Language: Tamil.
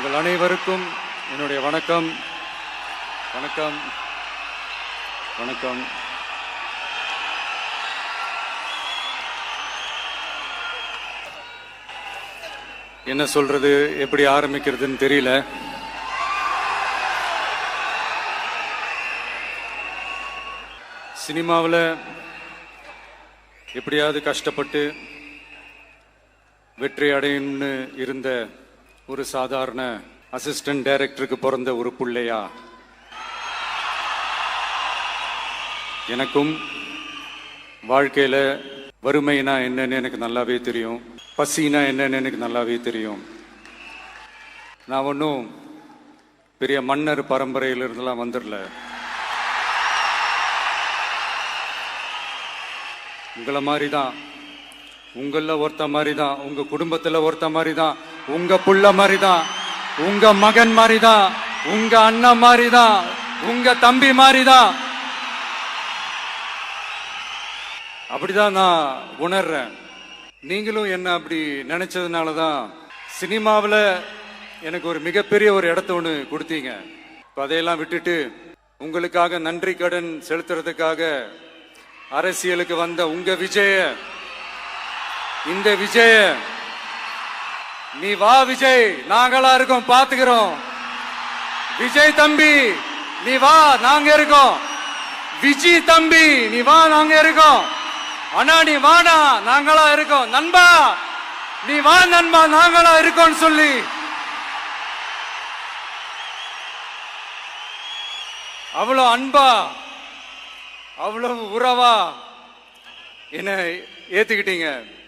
உங்கள் அனைவருக்கும் என்னுடைய வணக்கம். வணக்கம் வணக்கம். என்ன சொல்றது, எப்படி ஆரம்பிக்கிறதுன்னு தெரியல. சினிமாவில் எப்படியாவது கஷ்டப்பட்டு வெற்றி அடையணும்னு இருந்த ஒரு சாதாரண அசிஸ்டன்ட் டைரக்டருக்கு பிறந்த ஒரு பிள்ளையா, எனக்கும் வாழ்க்கையில வறுமைனா என்னன்னு எனக்கு நல்லாவே தெரியும், பசினா என்னன்னு எனக்கு நல்லாவே தெரியும். நான் ஒன்றும் பெரிய மன்னர் பரம்பரையிலிருந்துலாம் வந்துடல. உங்களை மாதிரி தான், உங்கள ஒருத்த மாதிரி தான், உங்க குடும்பத்துல ஒருத்த மாதிரி தான், உங்க புள்ள மாதிரி தான், உங்க மகன் மாதிரி தான், உங்க அண்ணன் மாதிரி தான், உங்க தம்பி மாதிரி தான். அப்படிதான் நான் உணர்றேன். நீங்களும் என்ன அப்படி நினைச்சதுனால தான் சினிமாவில் எனக்கு ஒரு மிகப்பெரிய ஒரு இடத்த ஒன்று கொடுத்தீங்க. இப்போ அதையெல்லாம் விட்டுட்டு உங்களுக்காக நன்றி கடன் செலுத்துறதுக்காக அரசியலுக்கு வந்த உங்க விஜய, இந்த விஜய, நீ வா விஜய், நாங்களா இருக்கோம், பாத்துக்கிறோம். விஜய் தம்பி நீ வா, நாங்க இருக்கோம். விஜய் தம்பி நீ வா, நாங்க இருக்கோம். அண்ணா நீ வாடா, நாங்களா இருக்கோம். நண்பா நீ வா நண்பா, நாங்களா இருக்கோம் சொல்லி அவ்வளவு அன்பா, அவ்வளவு உறவா என்ன ஏத்துக்கிட்டீங்க.